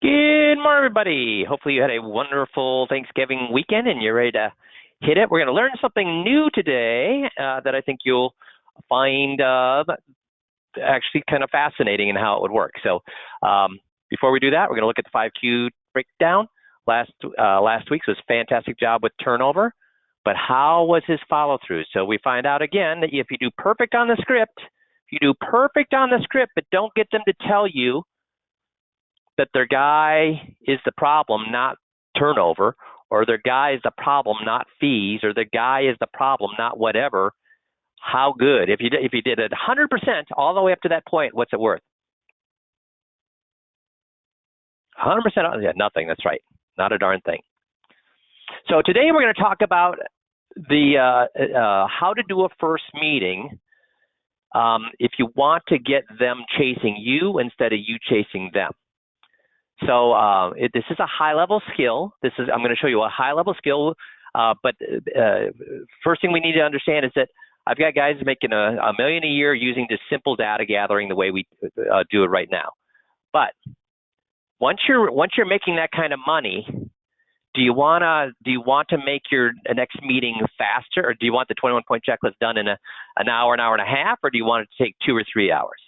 Good morning, everybody. Hopefully you had a wonderful Thanksgiving weekend and you're ready to hit it. We're going to learn something new today that I think you'll find actually kind of fascinating in how it would work. So before we do that, we're going to look at the 5Q breakdown. Last week's was a fantastic job with turnover, but how was his follow-through? So we find out again that if you do perfect on the script, but don't get them to tell you that their guy is the problem, not turnover, or their guy is the problem, not fees, or their guy is the problem, not whatever. How good? If you did it 100% all the way up to that point, what's it worth? 100%? Yeah, nothing. That's right. Not a darn thing. So today we're going to talk about the how to do a first meeting if you want to get them chasing you instead of you chasing them. So this is a high-level skill. I'm going to show you a high-level skill, but first thing we need to understand is that I've got guys making $1 million a year using just simple data gathering the way we do it right now. But once you're making that kind of money, do you want to make your next meeting faster, or do you want the 21-point checklist done in an hour and a half, or do you want it to take 2 or 3 hours?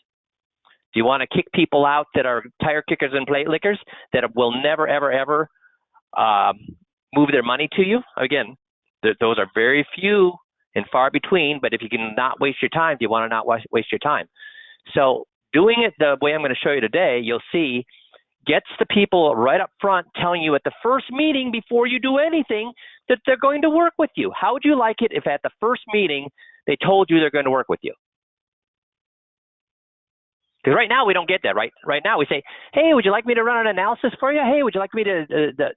Do you want to kick people out that are tire kickers and plate lickers that will never, ever, ever move their money to you? Again, those are very few and far between, but if you can not waste your time, do you want to not waste your time? So doing it the way I'm going to show you today, you'll see, gets the people right up front telling you at the first meeting before you do anything that they're going to work with you. How would you like it if at the first meeting they told you they're going to work with you? Because right now we don't get that, right? Right now we say, hey, would you like me to run an analysis for you? Hey, would you like me to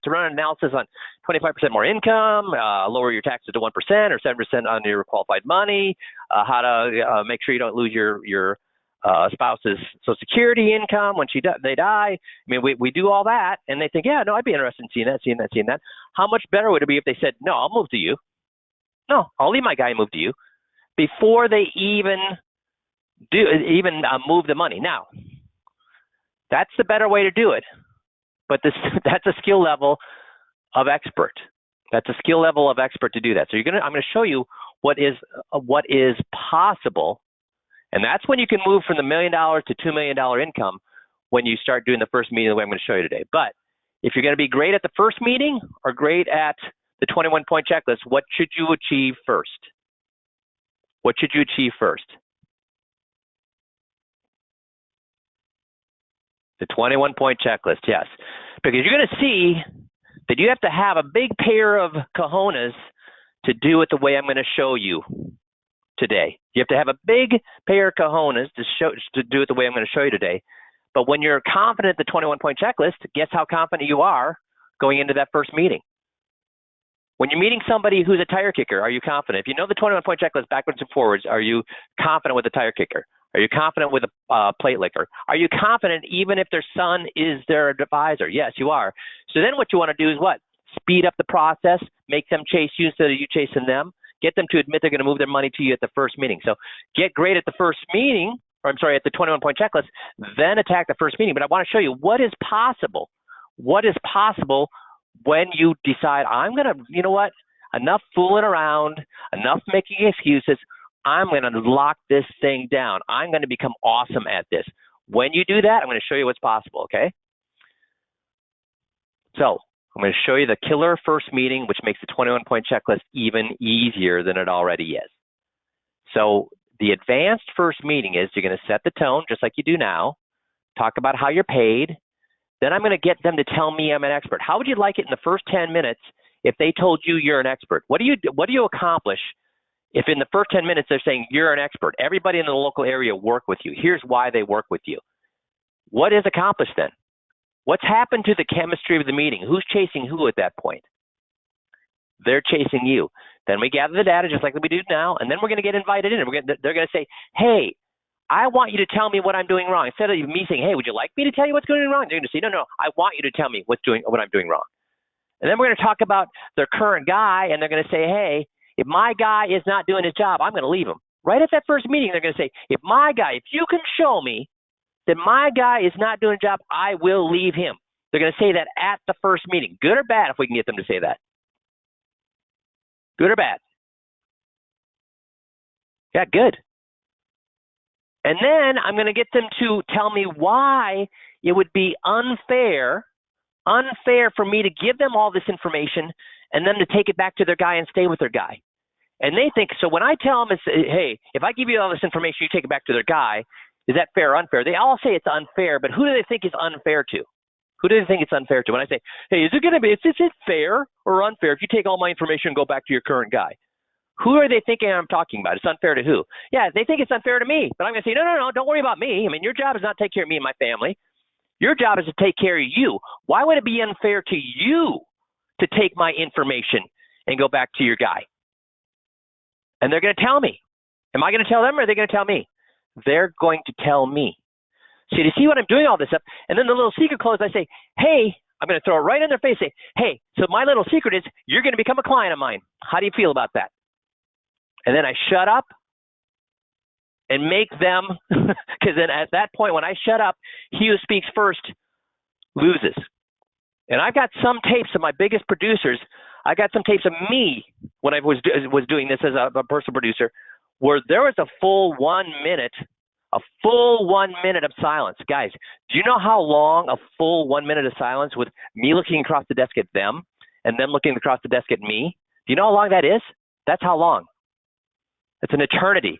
run an analysis on 25% more income, lower your taxes to 1% or 7% on your qualified money, how to make sure you don't lose your spouse's Social Security income when they die? I mean, we do all that, and they think, yeah, no, I'd be interested in seeing that. How much better would it be if they said, no, I'll move to you. No, I'll leave my guy and move to you before they even move the money. Now, that's the better way to do it, but that's a skill level of expert. That's a skill level of expert to do that. So I'm going to show you what is possible, and that's when you can move from the $1 million to $2 million income when you start doing the first meeting the way I'm going to show you today. But if you're going to be great at the first meeting or great at the 21-point checklist, what should you achieve first? What should you achieve first? The 21-point checklist, yes. Because you're going to see that you have to have a big pair of cojones to do it the way I'm going to show you today. You have to have a big pair of cojones to do it the way I'm going to show you today. But when you're confident in the 21-point checklist, guess how confident you are going into that first meeting? When you're meeting somebody who's a tire kicker, are you confident? If you know the 21-point checklist backwards and forwards, are you confident with a tire kicker? Are you confident with a plate licker? Are you confident even if their son is their advisor? Yes, you are. So then what you want to do is what? Speed up the process, make them chase you instead of you chasing them, get them to admit they're going to move their money to you at the first meeting. So get great at the first meeting, at the 21-point checklist, then attack the first meeting. But I want to show you what is possible. What is possible when you decide, I'm going to, you know what, enough fooling around, enough making excuses, I'm going to lock this thing down. I'm going to become awesome at this. When you do that, I'm going to show you what's possible, okay? So I'm going to show you the killer first meeting, which makes the 21-point checklist even easier than it already is. So the advanced first meeting is you're going to set the tone just like you do now, talk about how you're paid. Then I'm going to get them to tell me I'm an expert. How would you like it in the first 10 minutes if they told you you're an expert? What do you accomplish if in the first 10 minutes they're saying you're an expert? Everybody in the local area work with you. Here's why they work with you. What is accomplished then? What's happened to the chemistry of the meeting? Who's chasing who at that point? They're chasing you. Then we gather the data just like we do now, and then we're going to get invited in. They're going to say, hey, I want you to tell me what I'm doing wrong. Instead of me saying, hey, would you like me to tell you what's going wrong? They're going to say, no, I want you to tell me what I'm doing wrong. And then we're going to talk about their current guy, and they're going to say, hey, if my guy is not doing his job, I'm going to leave him. Right at that first meeting, they're going to say, if you can show me that my guy is not doing a job, I will leave him. They're going to say that at the first meeting. Good or bad if we can get them to say that? Good or bad? Yeah, good. And then I'm going to get them to tell me why it would be unfair for me to give them all this information and then to take it back to their guy and stay with their guy. And they think, so when I tell them, hey, if I give you all this information, you take it back to their guy, is that fair or unfair? They all say it's unfair, but who do they think is unfair to? Who do they think it's unfair to? When I say, hey, is it fair or unfair if you take all my information and go back to your current guy? Who are they thinking I'm talking about? It's unfair to who? Yeah, they think it's unfair to me, but I'm going to say, no, don't worry about me. I mean, your job is not to take care of me and my family. Your job is to take care of you. Why would it be unfair to you to take my information and go back to your guy? And they're going to tell me. Am I going to tell them or are they going to tell me? They're going to tell me. See, to see what I'm doing all this stuff, and then the little secret close, I say, hey, I'm going to throw it right in their face, say, hey, so my little secret is you're going to become a client of mine. How do you feel about that? And then I shut up and make them, because then at that point when I shut up, he who speaks first loses. And I've got some tapes of my biggest producers. I got some tapes of me when I was doing this as a personal producer, where there was a full 1 minute of silence. Guys, do you know how long a full 1 minute of silence with me looking across the desk at them and them looking across the desk at me? Do you know how long that is? That's how long. It's an eternity.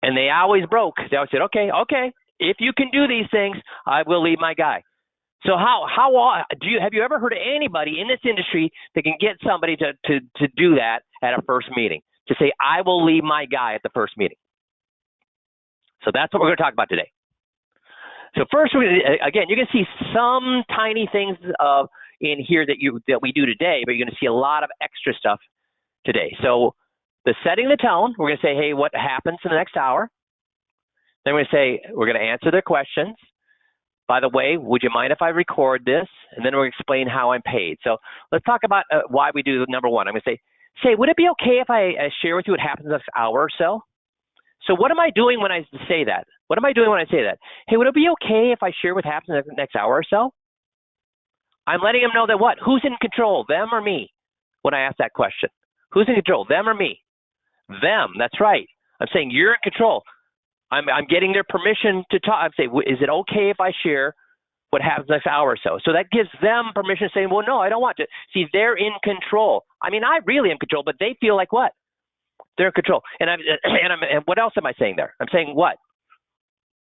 And they always broke. They always said, okay, if you can do these things, I will leave my guy. So have you ever heard of anybody in this industry that can get somebody to do that at a first meeting? To say, I will leave my guy at the first meeting. So that's what we're going to talk about today. So first, again, you're going to see some tiny things in here that we do today, but you're going to see a lot of extra stuff today. So the setting the tone, we're going to say, hey, what happens in the next hour? Then we're going to say, we're going to answer their questions. By the way, would you mind if I record this? And then we'll explain how I'm paid. So let's talk about why we do number one. I'm going to say, would it be okay if I share with you what happens in the next hour or so? So what am I doing when I say that? What am I doing when I say that? Hey, would it be okay if I share what happens in the next hour or so? I'm letting them know that what? Who's in control, them or me? When I ask that question. Who's in control, them or me? Them, that's right. I'm saying you're in control. I'm getting their permission to talk. I'm saying, is it okay if I share what happens next hour or so? So that gives them permission to say, well, no, I don't want to. See, they're in control. I mean, I really am in control, but they feel like what? They're in control. And what else am I saying there? I'm saying what?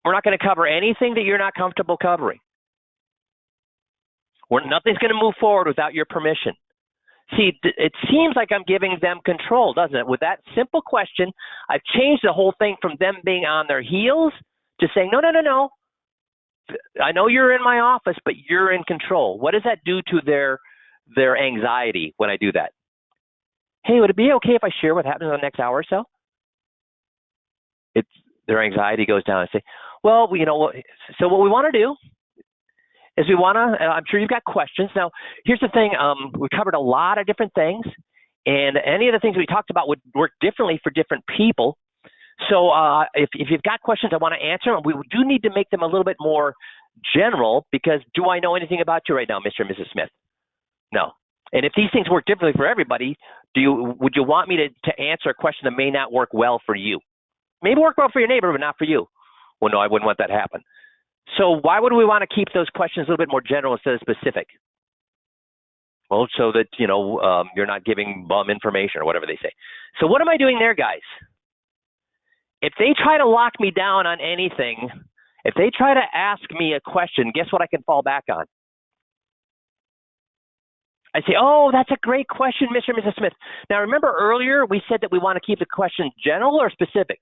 We're not going to cover anything that you're not comfortable covering. Nothing's going to move forward without your permission. See, it seems like I'm giving them control, doesn't it? With that simple question, I've changed the whole thing from them being on their heels to saying, no. I know you're in my office, but you're in control. What does that do to their anxiety when I do that? Hey, would it be okay if I share what happens in the next hour or so? Their anxiety goes down. I say, well, so what we want to do is I'm sure you've got questions. Now, here's the thing. We covered a lot of different things, and any of the things we talked about would work differently for different people. So if you've got questions, I want to answer them. We do need to make them a little bit more general, because do I know anything about you right now, Mr. and Mrs. Smith? No. And if these things work differently for everybody, would you want me to answer a question that may not work well for you? Maybe work well for your neighbor, but not for you. Well, no, I wouldn't want that to happen. So why would we want to keep those questions a little bit more general instead of specific? Well, so that, you're not giving bum information or whatever they say. So what am I doing there, guys? If they try to lock me down on anything, if they try to ask me a question, guess what I can fall back on? I say, oh, that's a great question, Mr. and Mrs. Smith. Now, remember earlier we said that we want to keep the question general or specific?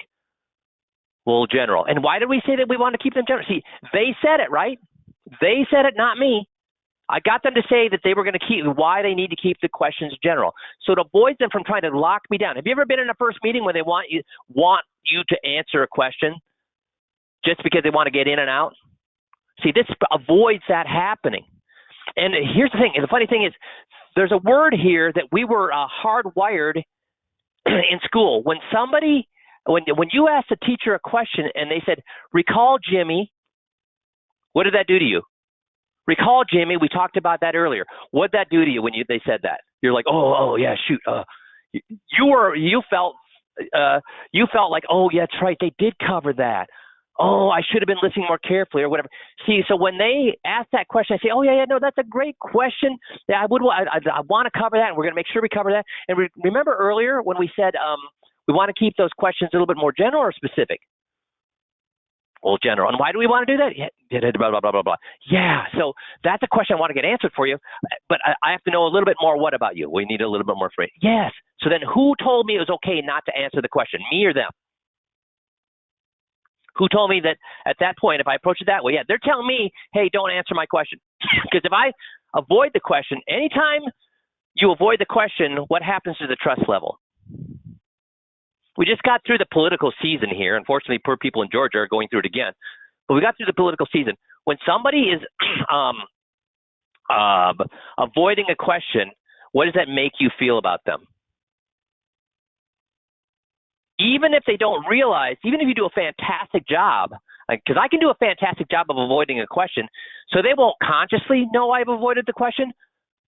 Well, general. And why did we say that we want to keep them general? See, they said it, right? They said it, not me. I got them to say that they were going to keep, why they need to keep the questions general. So to avoid them from trying to lock me down. Have you ever been in a first meeting where they want you to answer a question just because they want to get in and out? See, this avoids that happening. And here's the thing. And the funny thing is, there's a word here that we were hardwired in school. When you asked a teacher a question and they said, recall Jimmy, what did that do to you? Recall, Jimmy, we talked about that earlier. What'd that do to you when they said that? You're like, oh yeah, shoot. You felt like, oh yeah, that's right, they did cover that. Oh, I should have been listening more carefully or whatever. See, so when they ask that question, I say, oh yeah, no, that's a great question. Yeah, I want to cover that, and we're going to make sure we cover that. And remember earlier when we said we want to keep those questions a little bit more general or specific? Well, general. And why do we want to do that? Yeah, blah, blah, blah, blah, blah. Yeah, so that's a question I want to get answered for you, but I have to know a little bit more. What about you? We need a little bit more information. Yes. So then who told me it was okay not to answer the question, me or them? Who told me that at that point, if I approach it that way? Yeah, they're telling me, hey, don't answer my question. Because if I avoid the question, anytime you avoid the question, what happens to the trust level? We just got through the political season here. Unfortunately, poor people in Georgia are going through it again. But we got through the political season. When somebody is avoiding a question, what does that make you feel about them? Even if they don't realize, even if you do a fantastic job, because I can do a fantastic job of avoiding a question, so they won't consciously know I've avoided the question,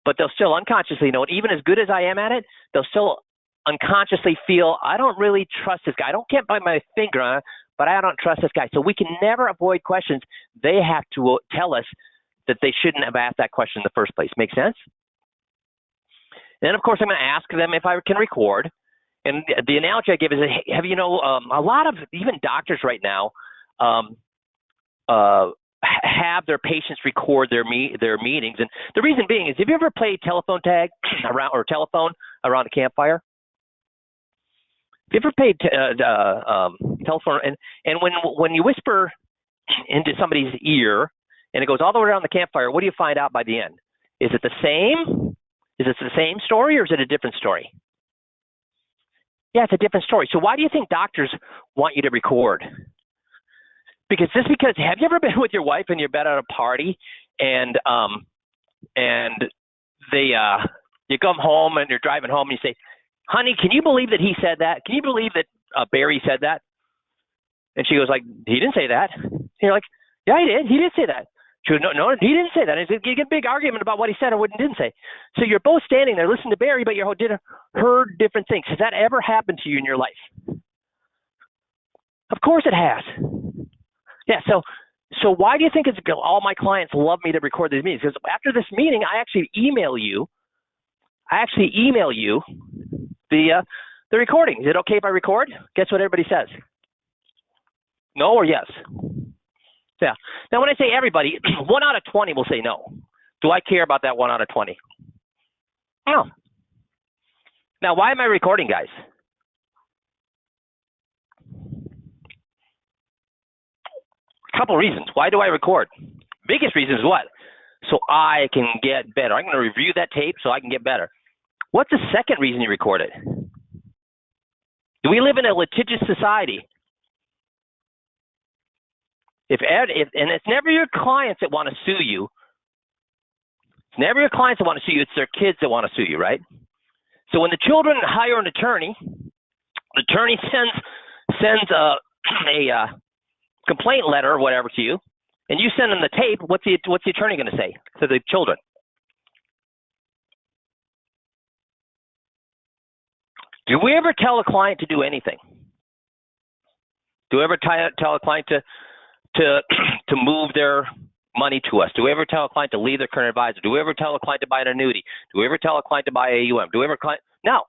but they'll still unconsciously know it. Even as good as I am at it, they'll still unconsciously feel, I don't really trust this guy. I don't get by my finger on it, but I don't trust this guy. So we can never avoid questions. They have to tell us that they shouldn't have asked that question in the first place. Make sense? And then, of course, I'm going to ask them if I can record. And the analogy I give is, have you know, a lot of even doctors right now have their patients record their meetings. And the reason being is, have you ever played telephone tag or telephone around a campfire? Have you ever played telephone? And when you whisper into somebody's ear and it goes all the way around the campfire, what do you find out by the end? Is it the same? Is it the same story or is it a different story? Yeah, it's a different story. So why do you think doctors want you to record? Because have you ever been with your wife and you've been at a party and you come home and you're driving home and you say, honey, can you believe that he said that? Can you believe that Barry said that? And she goes like, he didn't say that. And you're like, yeah, he did. He did say that. She goes, no, he didn't say that. And you get a big argument about what he said or what he didn't say. So you're both standing there listening to Barry, but you heard different things. Has that ever happened to you in your life? Of course it has. Yeah, so why do you think all my clients love me to record these meetings? Because after this meeting, I actually email you the recording. Is it okay if I record? Guess what everybody says? No or yes? Yeah. Now, when I say everybody, 1 out of 20 will say no. Do I care about that 1 out of 20? No. Now, why am I recording, guys? A couple of reasons. Why do I record? Biggest reason is what? So I can get better. I'm going to review that tape so I can get better. What's the second reason you record it? Do we live in a litigious society? And it's never your clients that want to sue you. It's never your clients that want to sue you. It's their kids that want to sue you, right? So when the children hire an attorney, the attorney sends a complaint letter or whatever to you, and you send them the tape. What's the attorney going to say to the children? Do we ever tell a client to do anything? Do we ever tell a client to move their money to us? Do we ever tell a client to leave their current advisor? Do we ever tell a client to buy an annuity? Do we ever tell a client to buy AUM? No.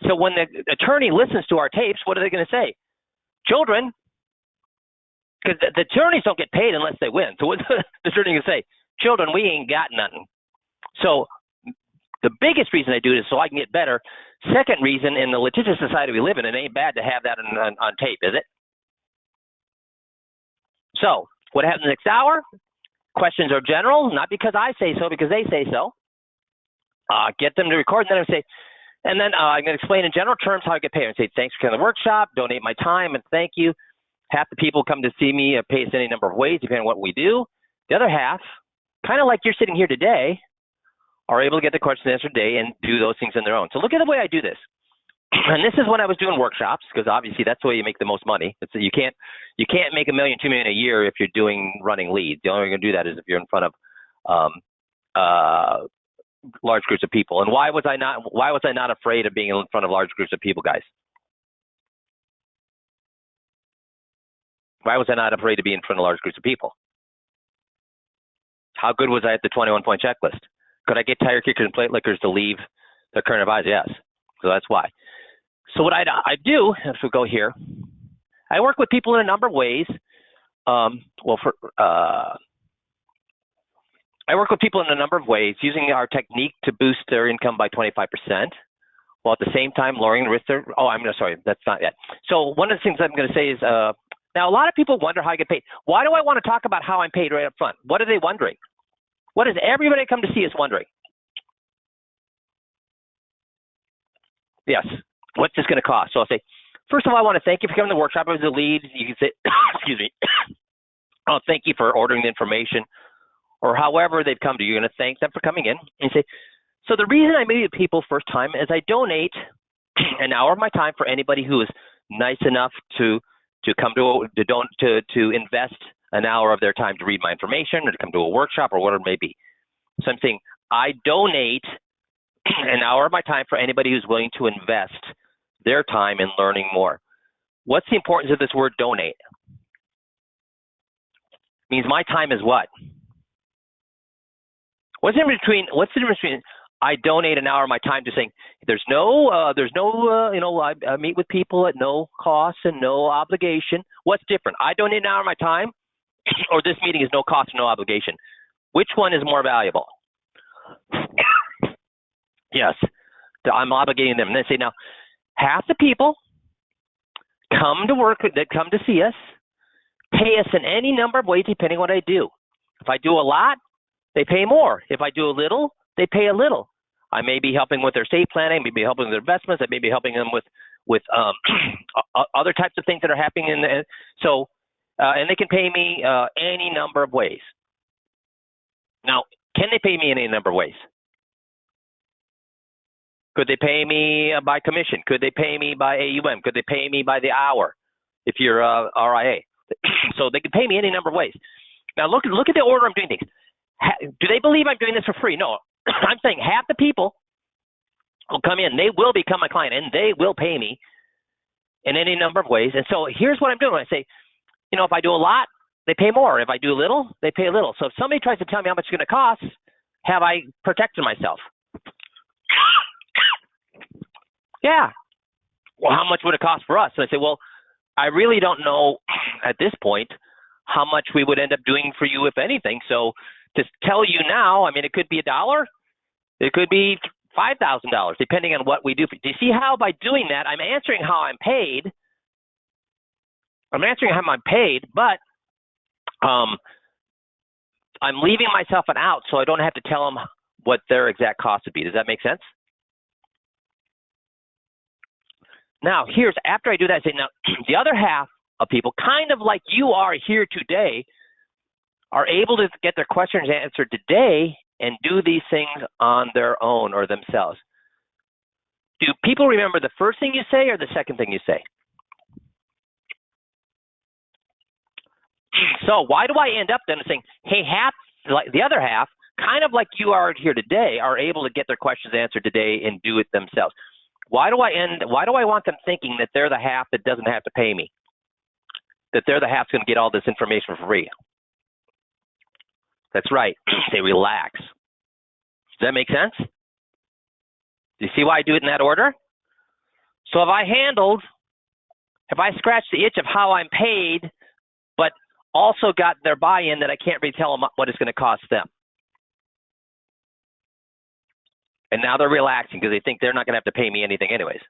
So when the attorney listens to our tapes, what are they going to say? Children, because the attorneys don't get paid unless they win. So what's the attorney going to say? Children, we ain't got nothing. So the biggest reason I do this is so I can get better. Second reason, in the litigious society we live in, it ain't bad to have that on tape, is it? So what happens next hour? Questions are general, not because I say so, because they say so. Get them to record, and then I'm going to explain in general terms how I get paid. And say, thanks for coming to the workshop, donate my time, and thank you. Half the people come to see me pay us any number of ways, depending on what we do. The other half, kind of like you're sitting here today, are able to get the questions answered today and do those things on their own. So look at the way I do this. And this is when I was doing workshops, because obviously that's the way you make the most money. You can't make $1 million, $2 million a year if you're running leads. The only way you're going to do that is if you're in front of large groups of people. And why was I not afraid of being in front of large groups of people, guys? Why was I not afraid to be in front of large groups of people? How good was I at the 21-point checklist? Could I get tire kickers and plate lickers to leave their current advisor? Yes. So that's why. So what I do, if we go here, I work with people in a number of ways. I work with people in a number of ways using our technique to boost their income by 25%, while at the same time lowering the risk. Sorry, that's not yet. So one of the things I'm going to say is, now a lot of people wonder how I get paid. Why do I want to talk about how I'm paid right up front? What are they wondering? What is everybody come to see us wondering? Yes, what's this going to cost? So I'll say, first of all, I want to thank you for coming to the workshop as a lead. You can say, excuse me, oh, thank you for ordering the information, or however they've come to you. You're going to thank them for coming in and say, so the reason I meet people first time is I donate an hour of my time for anybody who is nice enough to come to invest an hour of their time to read my information or to come to a workshop or whatever it may be. So I'm saying I donate an hour of my time for anybody who's willing to invest their time in learning more. What's the importance of this word donate? It means my time is what? What's the difference between I donate an hour of my time to saying I meet with people at no cost and no obligation. What's different? I donate an hour of my time, or this meeting is no cost and no obligation. Which one is more valuable? Yes, I'm obligating them. And they say, now, half the people come to work, that come to see us, pay us in any number of ways depending on what I do. If I do a lot, they pay more. If I do a little, they pay a little. I may be helping with their estate planning, maybe helping with their investments, I may be helping them with other types of things that are happening. And they can pay me any number of ways. Now, can they pay me in any number of ways? Could they pay me by commission? Could they pay me by AUM? Could they pay me by the hour if you're RIA? So they can pay me any number of ways. Now, look at the order I'm doing things. Do they believe I'm doing this for free? No. I'm saying half the people will come in. They will become my client, and they will pay me in any number of ways. And so here's what I'm doing. I say, if I do a lot, they pay more. If I do a little, they pay a little. So if somebody tries to tell me how much it's going to cost, have I protected myself? Yeah. Well, how much would it cost for us? And I say, well, I really don't know at this point how much we would end up doing for you, if anything. So to tell you now, I mean, it could be $1, it could be $5,000, depending on what we do. Do you see how by doing that, I'm answering how I'm paid? I'm answering how I'm paid, but I'm leaving myself an out, so I don't have to tell them what their exact cost would be. Does that make sense? Now, after I do that, I say, now, the other half of people, kind of like you are here today, are able to get their questions answered today and do these things on their own or themselves. Do people remember the first thing you say or the second thing you say? So why do I end up then saying, hey, like the other half, kind of like you are here today, are able to get their questions answered today and do it themselves? Why do I want them thinking that they're the half that doesn't have to pay me? That they're the half that's going to get all this information for free? That's right. They relax. Does that make sense? Do you see why I do it in that order? So if I scratch the itch of how I'm paid, but also got their buy-in that I can't really tell them what it's going to cost them. And now they're relaxing because they think they're not going to have to pay me anything anyways.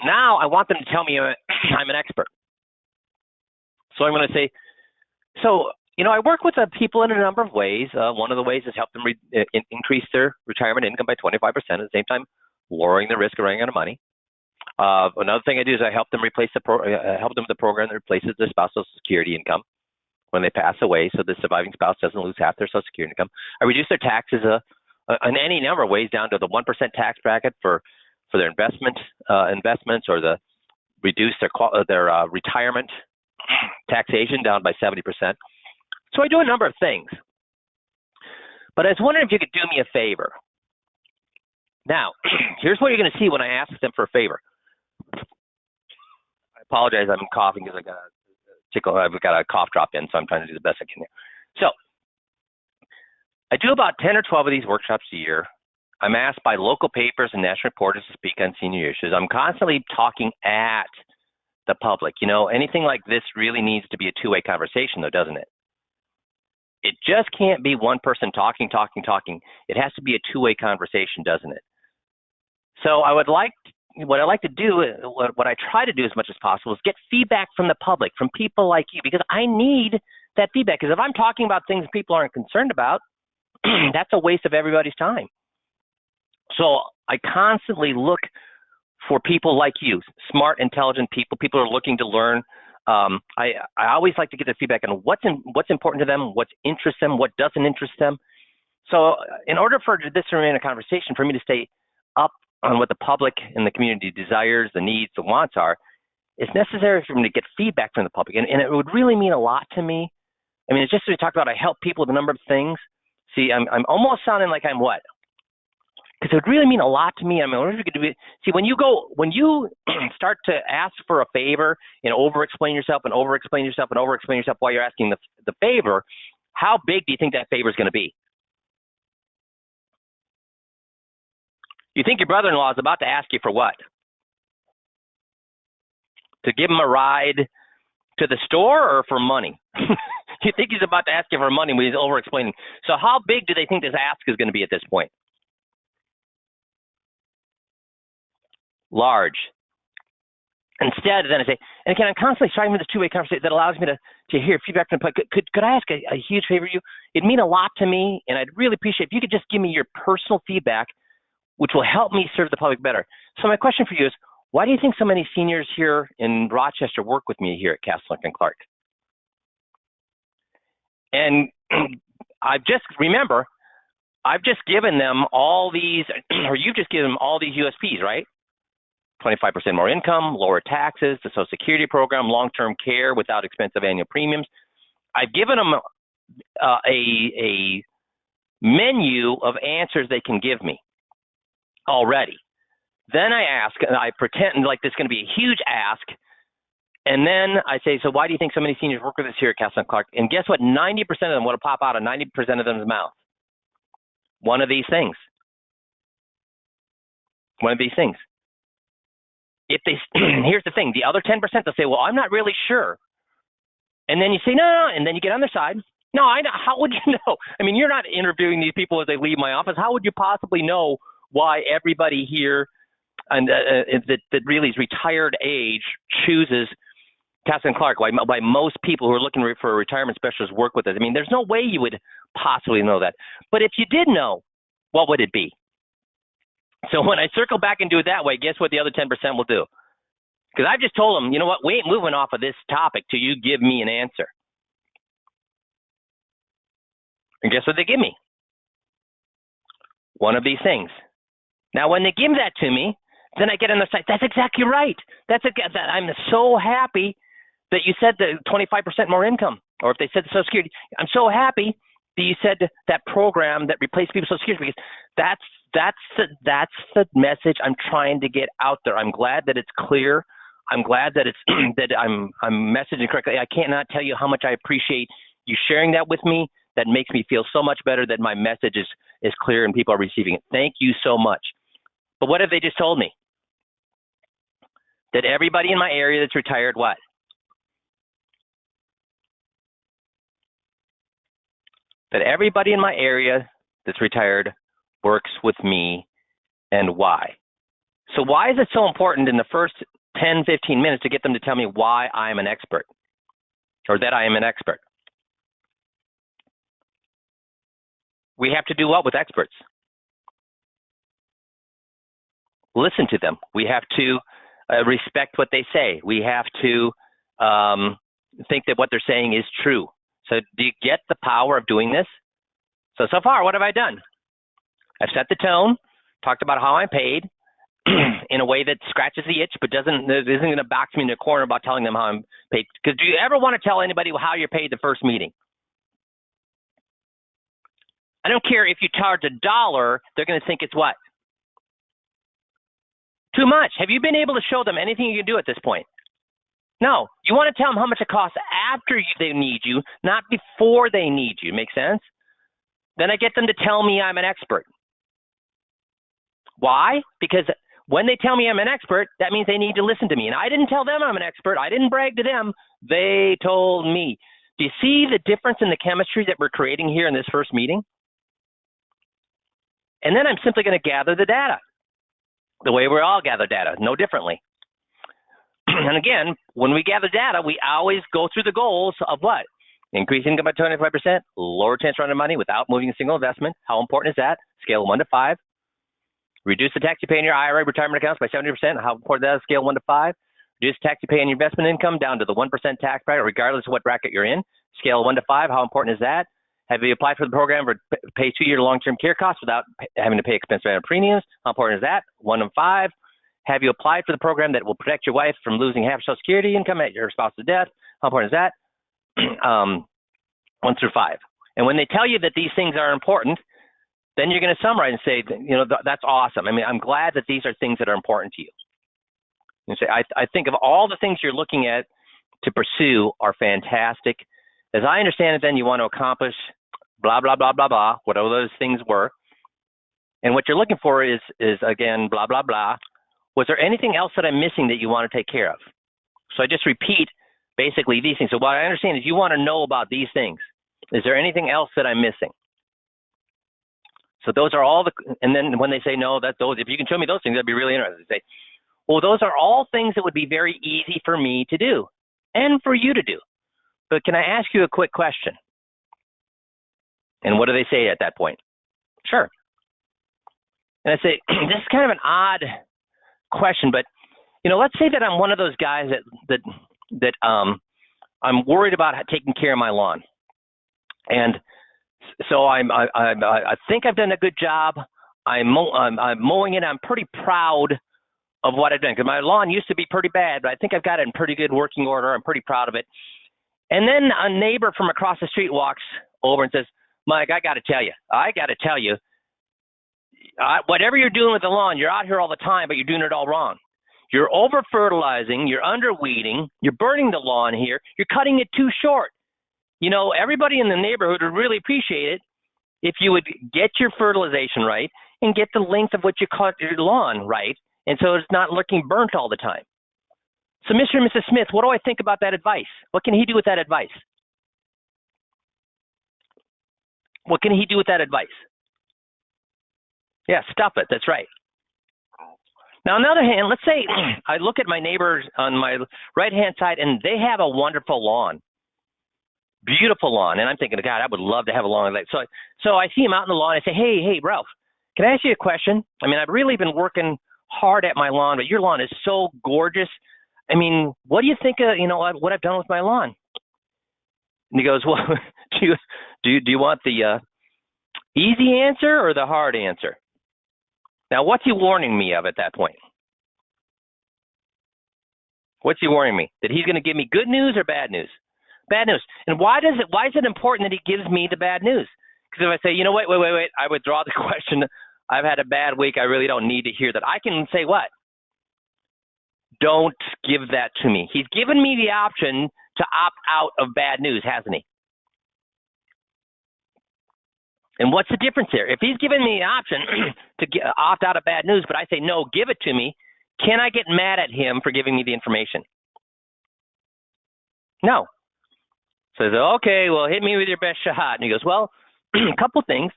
Now I want them to tell me I'm an expert. So I'm going to say, I work with people in a number of ways. One of the ways is help them increase their retirement income by 25%, at the same time lowering the risk of running out of money. Another thing I do is I help them with the program that replaces their spouse's Social Security income when they pass away, so the surviving spouse doesn't lose half their Social Security income. I reduce their taxes in any number of ways down to the 1% tax bracket for their investments, or reduce their retirement taxation down by 70%. So I do a number of things. But I was wondering if you could do me a favor. Now, here's what you're going to see when I ask them for a favor. I apologize, I'm coughing because I've got a cough drop in, so I'm trying to do the best I can here. So, I do about 10 or 12 of these workshops a year. I'm asked by local papers and national reporters to speak on senior issues. I'm constantly talking at the public. You know, anything like this really needs to be a two-way conversation, though, doesn't it? It just can't be one person talking. It has to be a two-way conversation, doesn't it? So what I like to do, what I try to do as much as possible is get feedback from the public, from people like you, because I need that feedback. Because if I'm talking about things people aren't concerned about, that's a waste of everybody's time. So I constantly look for people like you, smart, intelligent people who are looking to learn. I always like to get the feedback on what's important to them, what interests them, what doesn't interest them. So in order for this to remain a conversation, for me to stay up on what the public and the community desires, the needs, the wants are, it's necessary for me to get feedback from the public. And it would really mean a lot to me. I mean, it's just as we talked about, I help people with a number of things. See, I'm almost sounding like I'm what? Because it would really mean a lot to me. I mean, what if you could do it? See, when you start to ask for a favor and over-explain yourself and over-explain yourself and over-explain yourself while you're asking the favor, how big do you think that favor is going to be? You think your brother-in-law is about to ask you for what? To give him a ride to the store or for money? You think he's about to ask you for money when he's over-explaining. So how big do they think this ask is going to be at this point? Large. Instead, then I say, and again, I'm constantly striving for this two-way conversation that allows me to hear feedback from the public. Could I ask a huge favor of you? It'd mean a lot to me, and I'd really appreciate if you could just give me your personal feedback, which will help me serve the public better. So my question for you is, why do you think so many seniors here in Rochester work with me here at Castle Link & Clark? And I've just given them all these, or you've just given them all these USPs, right? 25% more income, lower taxes, the Social Security program, long-term care without expensive annual premiums. I've given them a menu of answers they can give me already. Then I ask, and I pretend like this is going to be a huge ask, and then I say, so why do you think so many seniors work with us here at Castle & Clark? And guess what? 90% of them, what will pop out of 90% of them's mouth? One of these things. One of these things. If they, here's the thing, the other 10%, they'll say, well, I'm not really sure. And then you say, no, and then you get on their side. No, I know. How would you know? I mean, you're not interviewing these people as they leave my office. How would you possibly know why everybody here and that really is retired age chooses Castle & Clark, why most people who are looking for a retirement specialist work with us? I mean, there's no way you would possibly know that. But if you did know, what would it be? So when I circle back and do it that way, guess what the other 10% will do? Because I've just told them, you know what, we ain't moving off of this topic till you give me an answer. And guess what they give me? One of these things. Now, when they give that to me, then I get on their side. That's exactly right. I'm so happy that you said the 25% more income, or if they said the Social Security. I'm so happy that you said that program that replaced people's Social Security, because that's the message I'm trying to get out there. I'm glad that it's clear. I'm glad that it's that I'm messaging correctly. I cannot tell you how much I appreciate you sharing that with me. That makes me feel so much better that my message is clear and people are receiving it. Thank you so much. But what have they just told me? That everybody in my area that's retired, what? That everybody in my area that's retired works with me, and why? So why is it so important in the first 10, 15 minutes to get them to tell me why I'm an expert, or that I am an expert? We have to do what with experts? Listen to them. We have to respect what they say. We have to think that what they're saying is true. So do you get the power of doing this? So far, what have I done? I've set the tone, talked about how I'm paid in a way that scratches the itch, but isn't going to box me in a corner about telling them how I'm paid. Because do you ever want to tell anybody how you're paid the first meeting? I don't care if you charge $1, they're going to think it's what? Too much. Have you been able to show them anything you can do at this point? No. You want to tell them how much it costs after they need you, not before they need you. Make sense? Then I get them to tell me I'm an expert. Why? Because when they tell me I'm an expert, that means they need to listen to me. And I didn't tell them I'm an expert. I didn't brag to them. They told me. Do you see the difference in the chemistry that we're creating here in this first meeting? And then I'm simply going to gather the data the way we all gather data, no differently. And again, when we gather data, we always go through the goals of what? Increase income by 25%, lower chance for money without moving a single investment. How important is that? Scale 1 to 5. Reduce the tax you pay in your IRA retirement accounts by 70%. How important that is? Scale 1 to 5. Reduce tax you pay on your investment income down to the 1% tax bracket, regardless of what bracket you're in. Scale 1 to 5. How important is that? Have you applied for the program for pay 2-year long-term care costs without having to pay expensive premiums? How important is that? 1 and 5. Have you applied for the program that will protect your wife from losing half Social Security income at your spouse's death? How important is that? 1 through 5. And when they tell you that these things are important, then you're going to summarize and say, you know, that's awesome. I mean, I'm glad that these are things that are important to you. You say, I think of all the things you're looking at to pursue are fantastic. As I understand it, then you want to accomplish blah, blah, blah, blah, blah, whatever those things were. And what you're looking for is again, blah, blah, blah. Was there anything else that I'm missing that you want to take care of? So I just repeat basically these things. So what I understand is you want to know about these things. Is there anything else that I'm missing? So those are all the, and then when they say no, that those, if you can show me those things, that'd be really interesting. They say, well, those are all things that would be very easy for me to do and for you to do. But can I ask you a quick question? And what do they say at that point? Sure. And I say, this is kind of an odd question, but you know, let's say that I'm one of those guys that I'm worried about taking care of my lawn, and so I think I've done a good job. I'm mowing it. I'm pretty proud of what I've done because my lawn used to be pretty bad, but I think I've got it in pretty good working order. I'm pretty proud of it. And then a neighbor from across the street walks over and says, Mike, I got to tell you, whatever you're doing with the lawn, you're out here all the time, but you're doing it all wrong. You're over fertilizing, you're under weeding, you're burning the lawn here, you're cutting it too short. You know, everybody in the neighborhood would really appreciate it if you would get your fertilization right and get the length of what you cut your lawn right, and so it's not looking burnt all the time. So Mr. and Mrs. Smith, what do I think about that advice? What can he do with that advice? What can he do with that advice? Yeah, stuff it. That's right. Now, on the other hand, let's say I look at my neighbors on my right-hand side, and they have a wonderful lawn, beautiful lawn, and I'm thinking, God, I would love to have a lawn like that. So I see him out in the lawn. I say, hey, Ralph, can I ask you a question? I mean, I've really been working hard at my lawn, but your lawn is so gorgeous. I mean, what do you think of, you know, what I've done with my lawn? And he goes, well, do you want the easy answer or the hard answer? Now, what's he warning me of at that point? What's he warning me? That he's going to give me good news or bad news? Bad news. And why is it important that he gives me the bad news? Because if I say, you know, wait, I withdraw the question. I've had a bad week. I really don't need to hear that. I can say what? Don't give that to me. He's given me the option to opt out of bad news, hasn't he? And what's the difference there? If he's given me the option to opt out of bad news, but I say, no, give it to me, can I get mad at him for giving me the information? No. So I say, okay, well, hit me with your best shot. And he goes, well, a couple things.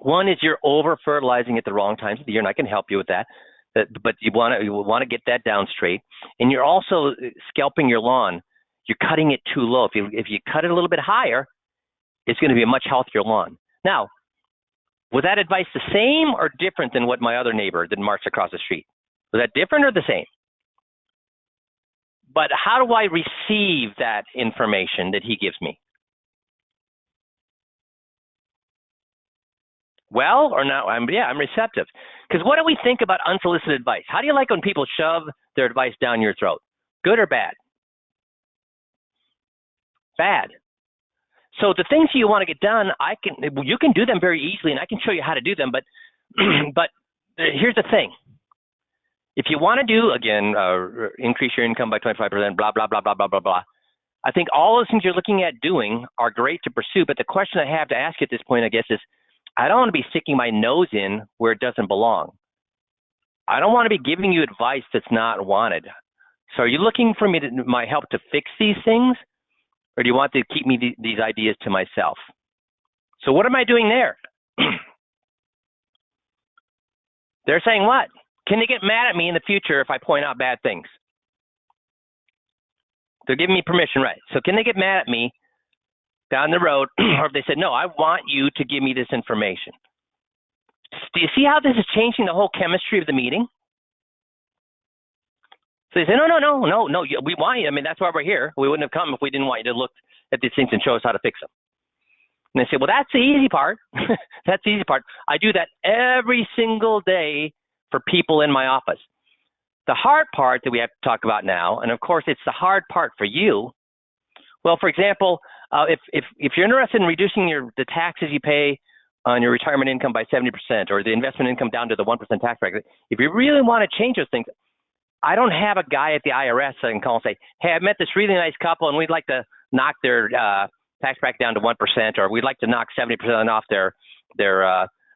One is you're over-fertilizing at the wrong times of the year, and I can help you with that. But you want to get that down straight. And you're also scalping your lawn. You're cutting it too low. If you cut it a little bit higher, it's going to be a much healthier lawn. Now, was that advice the same or different than what my other neighbor that marched across the street? Was that different or the same? But how do I receive that information that he gives me? Well or no? I'm receptive. Because what do we think about unsolicited advice? How do you like when people shove their advice down your throat? Good or bad? Bad. So the things you want to get done, you can do them very easily, and I can show you how to do them. But but here's the thing: if you want to do again, increase your income by 25%, blah blah blah blah blah blah blah. I think all those things you're looking at doing are great to pursue. But the question I have to ask you at this point, I guess, is I don't want to be sticking my nose in where it doesn't belong. I don't want to be giving you advice that's not wanted. So are you looking for my help to fix these things? Or do you want to keep me these ideas to myself? So what am I doing there? They're saying what? Can they get mad at me in the future if I point out bad things? They're giving me permission, right? So can they get mad at me down the road, or if they said, no, I want you to give me this information? Do you see how this is changing the whole chemistry of the meeting? So they say, no, we want you. I mean, that's why we're here. We wouldn't have come if we didn't want you to look at these things and show us how to fix them. And they say, well, that's the easy part. That's the easy part. I do that every single day for people in my office. The hard part that we have to talk about now, and of course, it's the hard part for you. Well, for example, if you're interested in reducing the taxes you pay on your retirement income by 70%, or the investment income down to the 1% tax bracket, if you really want to change those things, I don't have a guy at the IRS that I can call and say, hey, I met this really nice couple and we'd like to knock their tax bracket down to 1%, or we'd like to knock 70% off their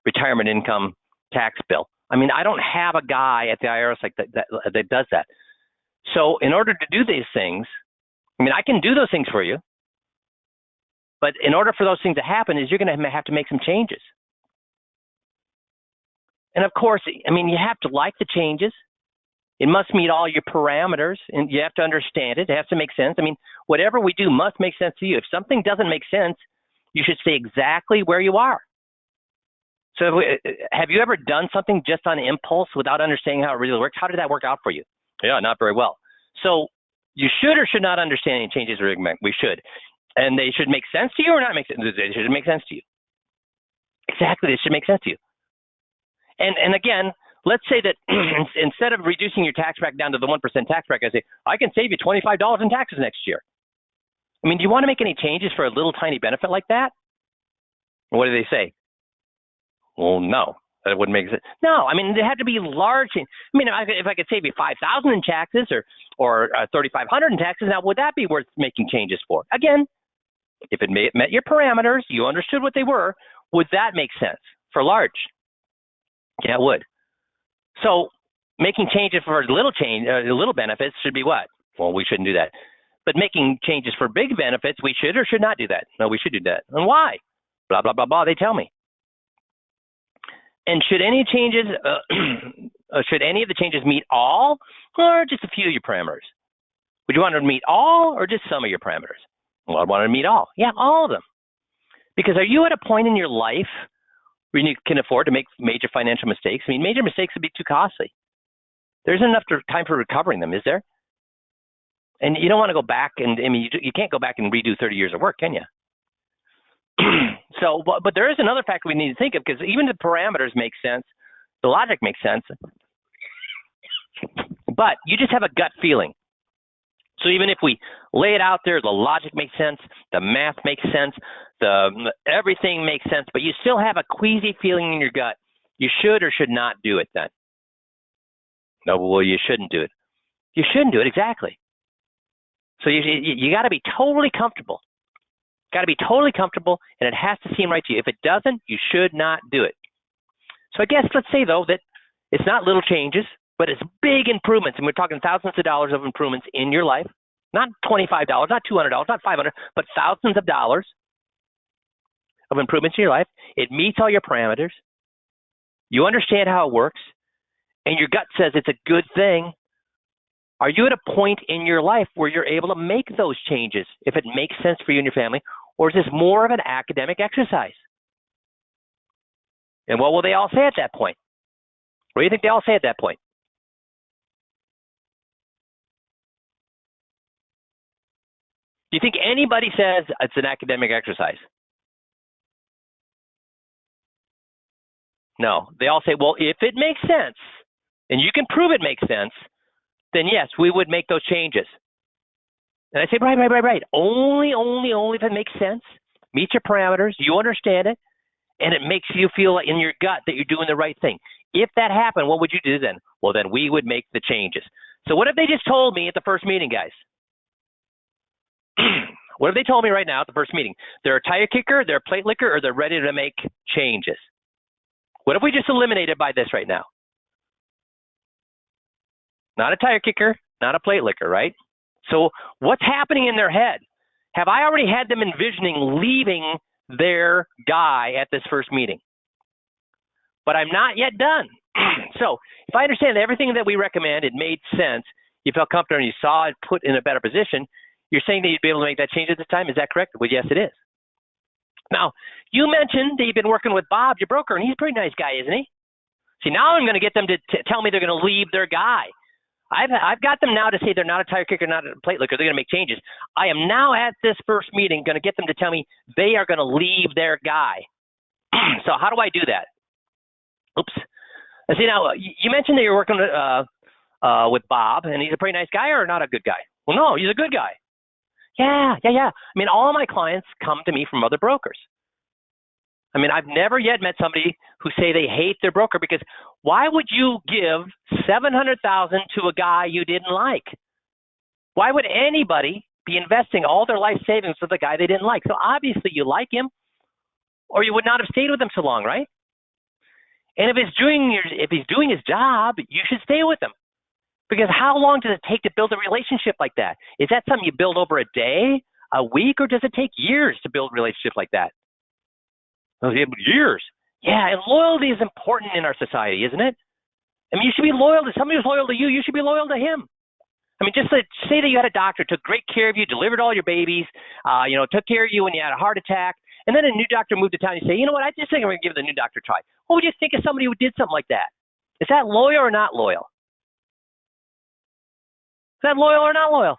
retirement income tax bill. I mean, I don't have a guy at the IRS like that does that. So in order to do these things, I mean, I can do those things for you, but in order for those things to happen is you're going to have to make some changes. And of course, I mean, you have to like the changes. It must meet all your parameters, and you have to understand it. It has to make sense. I mean, whatever we do must make sense to you. If something doesn't make sense, you should stay exactly where you are. So have you ever done something just on impulse without understanding how it really works? How did that work out for you? Yeah, not very well. So you should or should not understand any changes we should. And they should make sense to you or not make sense? They should make sense to you. Exactly, they should make sense to you. And again, let's say that instead of reducing your tax bracket down to the 1% tax bracket, I say, I can save you $25 in taxes next year. I mean, do you want to make any changes for a little tiny benefit like that? What do they say? Well, no, that wouldn't make sense. No, I mean, they have to be large. I mean, if I could save you $5,000 in taxes or $3,500 in taxes, now would that be worth making changes for? Again, if it met your parameters, you understood what they were, would that make sense for large? Yeah, it would. So making changes for little benefits should be what? Well, we shouldn't do that. But making changes for big benefits, we should or should not do that. No, we should do that. And why? Blah, blah, blah, blah, they tell me. And should any changes, should any of the changes meet all or just a few of your parameters? Would you want to meet all or just some of your parameters? Well, I want to meet all. Yeah, all of them. Because are you at a point in your life where you can afford to make major financial mistakes? I mean, major mistakes would be too costly. There isn't enough time for recovering them, is there? And you don't want to go back and, I mean, you can't go back and redo 30 years of work, can you? So, but there is another factor we need to think of, because even the parameters make sense, the logic makes sense, but you just have a gut feeling. So even if we lay it out there, the logic makes sense, the math makes sense, everything makes sense, but you still have a queasy feeling in your gut. You should or should not do it then. No, well, you shouldn't do it. You shouldn't do it, exactly. So you got to be totally comfortable. Got to be totally comfortable, and it has to seem right to you. If it doesn't, you should not do it. So I guess let's say, though, that it's not little changes, but it's big improvements, and we're talking thousands of dollars of improvements in your life. Not $25, not $200, not $500, but thousands of dollars of improvements in your life. It meets all your parameters. You understand how it works, and your gut says it's a good thing. Are you at a point in your life where you're able to make those changes if it makes sense for you and your family, or is this more of an academic exercise? And what will they all say at that point? What do you think they all say at that point? Do you think anybody says it's an academic exercise? No. They all say, well, if it makes sense, and you can prove it makes sense, then yes, we would make those changes. And I say, right. Only if it makes sense. meets your parameters, you understand it, and it makes you feel in your gut that you're doing the right thing. If that happened, what would you do then? Well, then we would make the changes. So what if they just told me at the first meeting, guys? What if they told me right now at the first meeting? They're a tire kicker, they're a plate licker, or they're ready to make changes? What if we just eliminated by this right now? Not a tire kicker, not a plate licker, right? So what's happening in their head? Have I already had them envisioning leaving their guy at this first meeting? But I'm not yet done. So if I understand everything that we recommend, it made sense, you felt comfortable and you saw it put in a better position, you're saying that you'd be able to make that change at this time. Is that correct? Well, yes, it is. Now, you mentioned that you've been working with Bob, your broker, and he's a pretty nice guy, isn't he? See, now I'm going to get them to tell me they're going to leave their guy. I've got them now to say they're not a tire kicker, not a plate licker. They're going to make changes. I am now at this first meeting going to get them to tell me they are going to leave their guy. So how do I do that? Oops. See, now, you mentioned that you're working with Bob, and he's a pretty nice guy or not a good guy? Well, no, he's a good guy. Yeah. I mean, all of my clients come to me from other brokers. I mean, I've never yet met somebody who say they hate their broker, because why would you give $700,000 to a guy you didn't like? Why would anybody be investing all their life savings with a guy they didn't like? So obviously you like him, or you would not have stayed with him so long, right? And if he's doing his job, you should stay with him. Because how long does it take to build a relationship like that? Is that something you build over a day, a week, or does it take years to build a relationship like that? Years. Yeah, and loyalty is important in our society, isn't it? I mean, you should be loyal to somebody who's loyal to you. You should be loyal to him. I mean, just say that you had a doctor, took great care of you, delivered all your babies, took care of you when you had a heart attack, and then a new doctor moved to town. You say, you know what, I just think I'm going to give the new doctor a try. What would you think of somebody who did something like that? Is that loyal or not loyal? Is that loyal or not loyal?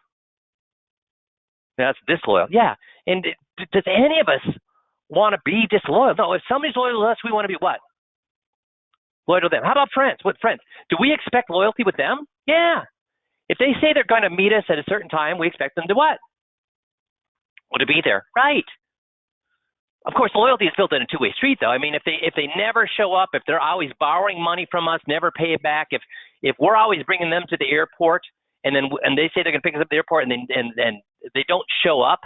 That's disloyal. Yeah. And does any of us want to be disloyal? No. If somebody's loyal to us, we want to be what? Loyal to them. How about friends? What friends? Do we expect loyalty with them? Yeah. If they say they're going to meet us at a certain time, we expect them to what? Well, to be there. Right. Of course, loyalty is built in a two-way street, though. I mean, if they never show up, if they're always borrowing money from us, never pay it back, if we're always bringing them to the airport, and they say they're going to pick us up at the airport, and they don't show up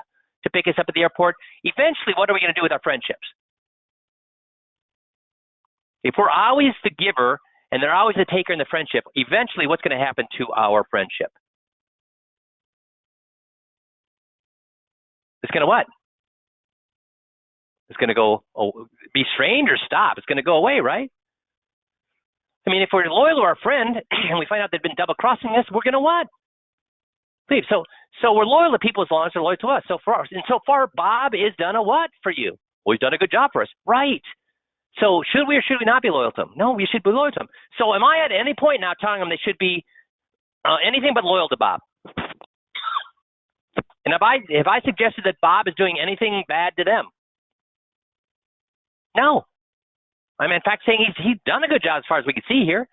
to pick us up at the airport, eventually, what are we going to do with our friendships? If we're always the giver and they're always the taker in the friendship, eventually, what's going to happen to our friendship? It's going to what? It's going to go, be strained or stop. It's going to go away, right? I mean, if we're loyal to our friend and we find out they've been double-crossing us, we're going to what? Leave. So we're loyal to people as long as they're loyal to us. So far, Bob has done a what for you? Well, he's done a good job for us. Right. So should we or should we not be loyal to him? No, we should be loyal to him. So am I at any point now telling them they should be anything but loyal to Bob? And if I suggested that Bob is doing anything bad to them? No. I'm in fact saying he's done a good job as far as we can see here.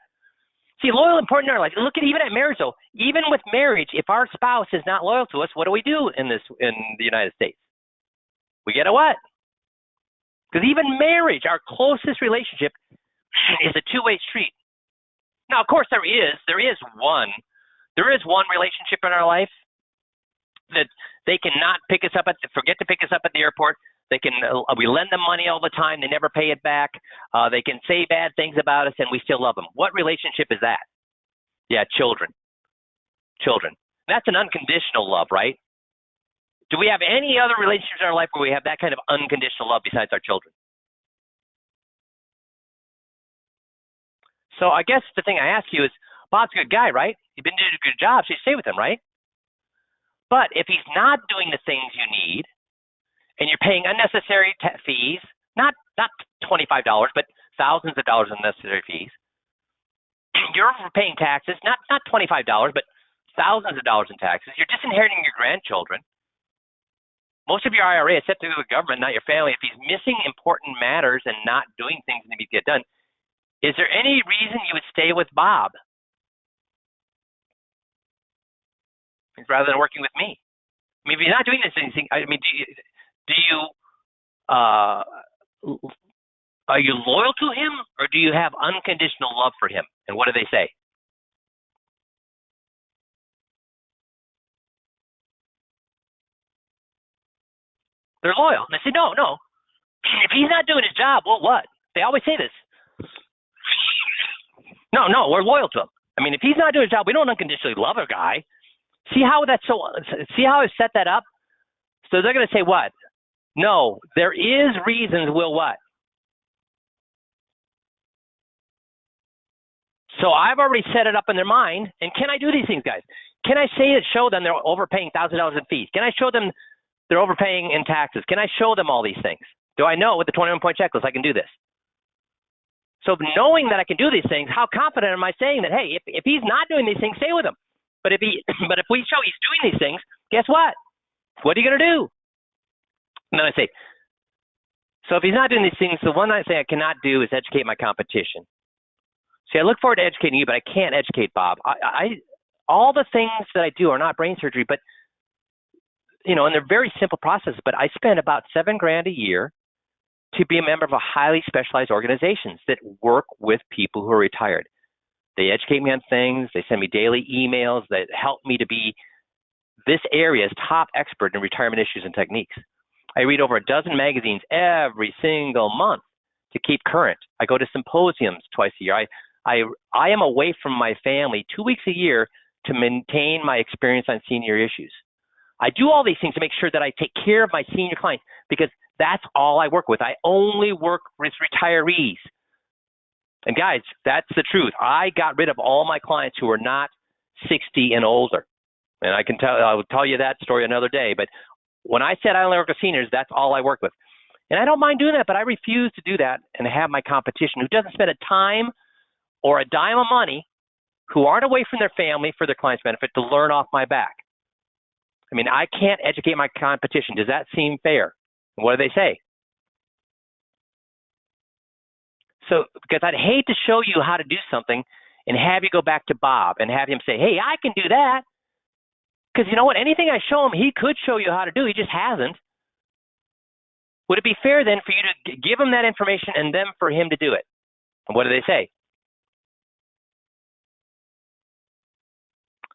See, loyal and important in our life. Look at even at marriage, though. Even with marriage, if our spouse is not loyal to us, what do we do in the United States? We get a what? Because even marriage, our closest relationship, is a two-way street. Now, of course, there is one relationship in our life that they cannot forget to pick us up at the airport. We lend them money all the time. They never pay it back. They can say bad things about us, and we still love them. What relationship is that? Yeah, children. That's an unconditional love, right? Do we have any other relationships in our life where we have that kind of unconditional love besides our children? So I guess the thing I ask you is, Bob's a good guy, right? You've been doing a good job, so you stay with him, right? But if he's not doing the things you need, and you're paying unnecessary fees, not $25, but thousands of dollars in unnecessary fees. You're paying taxes, not $25, but thousands of dollars in taxes. You're disinheriting your grandchildren. Most of your IRA is set to the government, not your family. If he's missing important matters and not doing things that need to get done, is there any reason you would stay with Bob rather than working with me? I mean, if he's not doing this thing, I mean, do you are you loyal to him, or do you have unconditional love for him? And what do they say? They're loyal. And they say, no. If he's not doing his job, well, what? They always say this. No, we're loyal to him. I mean, if he's not doing his job, we don't unconditionally love a guy. See how I set that up? So they're going to say what? No, there is reasons we'll what? So I've already set it up in their mind. And can I do these things, guys? Can I show them they're overpaying $1,000 in fees? Can I show them they're overpaying in taxes? Can I show them all these things? Do I know with the 21-point checklist I can do this? So knowing that I can do these things, how confident am I saying that, hey, if he's not doing these things, stay with him. But if we show he's doing these things, guess what? What are you going to do? And then I say, so if he's not doing these things, the one thing I cannot do is educate my competition. See, I look forward to educating you, but I can't educate Bob. All the things that I do are not brain surgery, but and they're very simple processes. But I spend about $7,000 a year to be a member of a highly specialized organizations that work with people who are retired. They educate me on things. They send me daily emails that help me to be this area's top expert in retirement issues and techniques. I read over a dozen magazines every single month to keep current. I go to symposiums twice a year. I am away from my family 2 weeks a year to maintain my experience on senior issues. I do all these things to make sure that I take care of my senior clients because that's all I work with. I only work with retirees. And guys, that's the truth. I got rid of all my clients who are not 60 and older. And I will tell you that story another day. But when I said I only work with seniors, that's all I work with. And I don't mind doing that, but I refuse to do that and have my competition who doesn't spend a time or a dime of money, who aren't away from their family for their client's benefit, to learn off my back. I mean, I can't educate my competition. Does that seem fair? And what do they say? So, because I'd hate to show you how to do something and have you go back to Bob and have him say, hey, I can do that. Because you know what? Anything I show him, he could show you how to do. He just hasn't. Would it be fair then for you to give him that information and then for him to do it? And what do they say?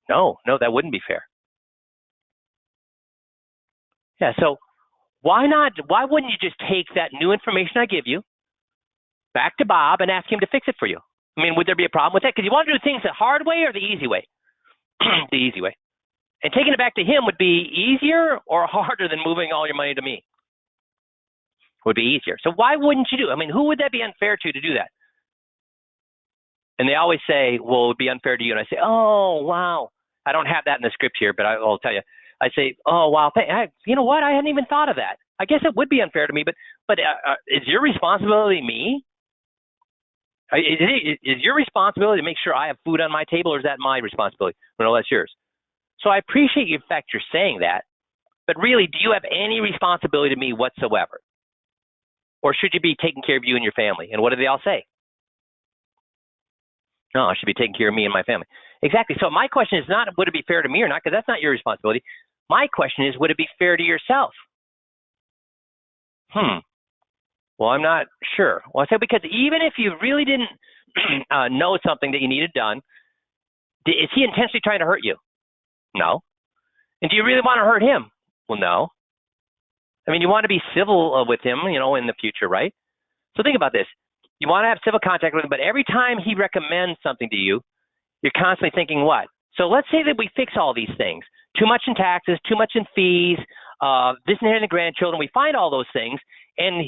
No, that wouldn't be fair. Yeah, so why wouldn't you just take that new information I give you back to Bob and ask him to fix it for you? I mean, would there be a problem with that? Because you want to do things the hard way or the easy way? The easy way. And taking it back to him would be easier or harder than moving all your money to me? Would be easier. So why wouldn't you do it? I mean, who would that be unfair to do that? And they always say, well, it would be unfair to you. And I say, oh, wow. I don't have that in the script here, but I'll tell you. I say, oh, wow. You know what? I hadn't even thought of that. I guess it would be unfair to me, but is your responsibility me? Is your responsibility to make sure I have food on my table, or is that my responsibility? No, that's yours. So I appreciate you, in fact, you're saying that, but really, do you have any responsibility to me whatsoever? Or should you be taking care of you and your family? And what do they all say? No, I should be taking care of me and my family. Exactly. So my question is not, would it be fair to me or not? Because that's not your responsibility. My question is, would it be fair to yourself? Well, I'm not sure. Well, I say because even if you really didn't know something that you needed done, is he intentionally trying to hurt you? No. And do you really want to hurt him? Well, no. I mean, you want to be civil with him, in the future, right? So think about this. You want to have civil contact with him, but every time he recommends something to you, you're constantly thinking what? So let's say that we fix all these things. Too much in taxes, too much in fees, disinheriting the grandchildren. We find all those things, and